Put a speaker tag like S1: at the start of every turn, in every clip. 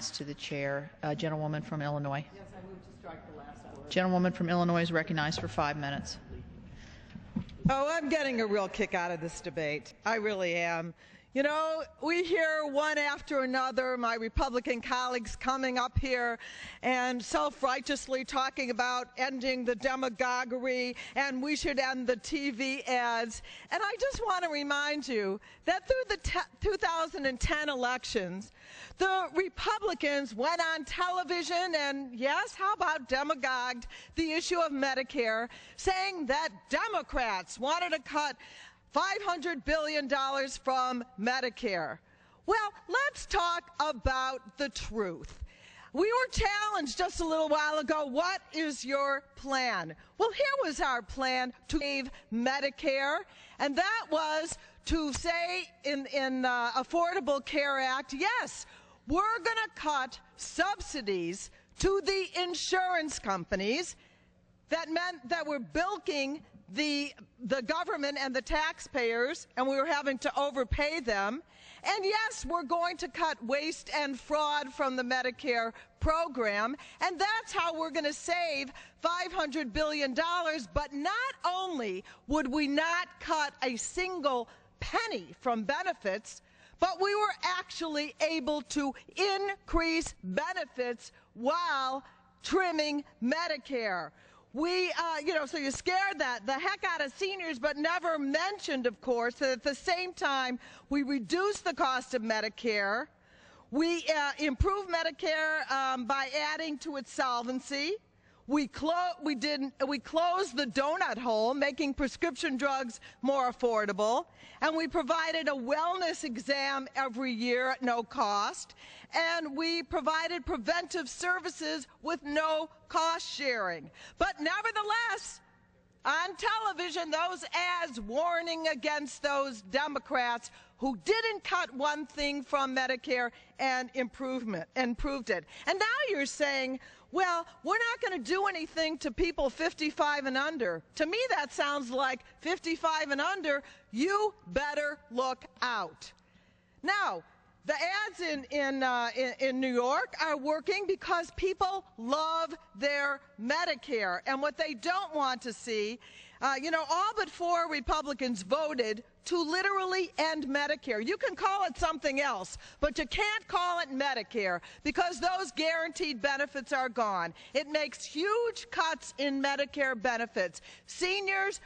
S1: To the chair. Gentlewoman from Illinois.
S2: Yes, I move to strike the last word.
S1: Gentlewoman from Illinois is recognized for 5 minutes.
S2: Oh, I'm getting a real kick out of this debate. I really am. You know, we hear one after another, my Republican colleagues coming up here and self-righteously talking about ending the demagoguery and we should end the TV ads. And I just want to remind you that through the 2010 elections, the Republicans went on television and, yes, how about demagogued the issue of Medicare, saying that Democrats wanted to cut $500 billion from Medicare. Well, let's talk about the truth. We were challenged just a little while ago, what is your plan? Well, here was our plan to save Medicare, and that was to say in the Affordable Care Act, yes, we're going to cut subsidies to the insurance companies. That meant that we're bilking the government and the taxpayers, and we were having to overpay them. And yes, we're going to cut waste and fraud from the Medicare program, and that's how we're going to save $500 billion. But not only would we not cut a single penny from benefits, but we were actually able to increase benefits while trimming Medicare. We, so you scared the heck out of seniors, but never mentioned, of course, that at the same time we reduced the cost of Medicare. We improved Medicare by adding to its solvency. We closed the donut hole, making prescription drugs more affordable, and we provided a wellness exam every year at no cost, and we provided preventive services with no cost sharing. But nevertheless, on television, those ads warning against those Democrats who didn't cut one thing from Medicare and improved it. And now you're saying, well, we're not going to do anything to people 55 and under. To me, that sounds like 55 and under, you better look out. Now, the ads in New York are working because people love their Medicare. And what they don't want to see, all but 4 Republicans voted to literally end Medicare. You can call it something else, but you can't call it Medicare because those guaranteed benefits are gone. It makes huge cuts in Medicare benefits. Seniors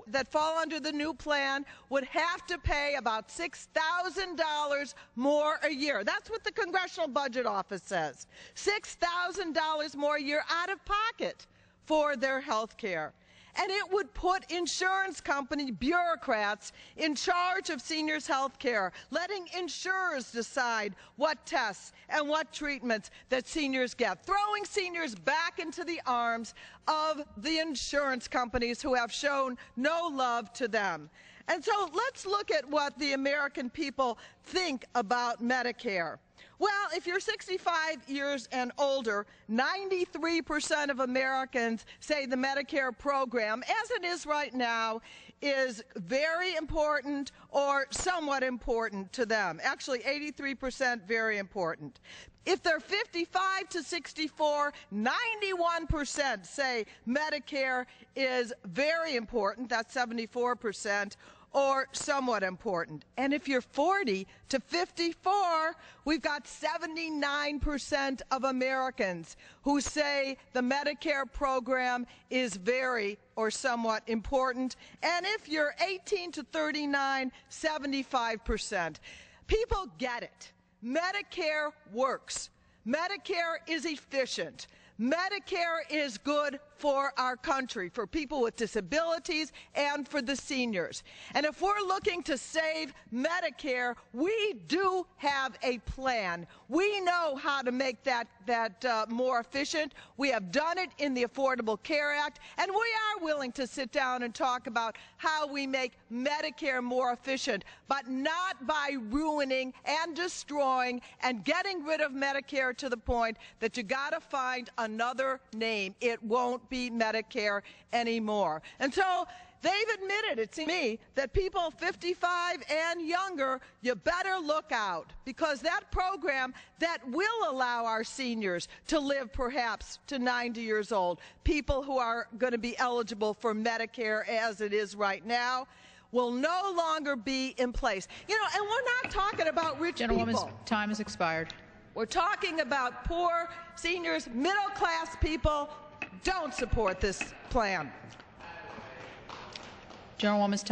S2: that fall under the new plan would have to pay about $6,000 more a year. That's what the Congressional Budget Office says. $6,000 more a year out of pocket for their health care. And it would put insurance company bureaucrats in charge of seniors' health care, letting insurers decide what tests and what treatments that seniors get, throwing seniors back into the arms of the insurance companies who have shown no love to them. And so let's look at what the American people think about Medicare. Well, if you're 65 years and older, 93% of Americans say the Medicare program, as it is right now, is very important or somewhat important to them. Actually, 83% very important. If they're 55 to 64, 91% say Medicare is very important. That's 74%. Or somewhat important. And if you're 40 to 54, we've got 79% of Americans who say the Medicare program is very or somewhat important. And if you're 18 to 39, 75%. People get it. Medicare works. Medicare is efficient. Medicare is good for our country, for people with disabilities and for the seniors. And if we're looking to save Medicare, we do have a plan. We know how to make that more efficient. We have done it in the Affordable Care Act, and we are willing to sit down and talk about how we make Medicare more efficient, but not by ruining and destroying and getting rid of Medicare to the point that you got to find another name. It won't be Medicare anymore. And so they've admitted, it seems to me, that people 55 and younger, you better look out, because that program that will allow our seniors to live perhaps to 90 years old, people who are going to be eligible for Medicare as it is right now, will no longer be in place. You know, and we're not talking about rich
S1: Gentlewoman's
S2: people.
S1: time has expired.
S2: We're talking about poor seniors, middle-class people. Don't support this plan.
S1: Gentlewoman's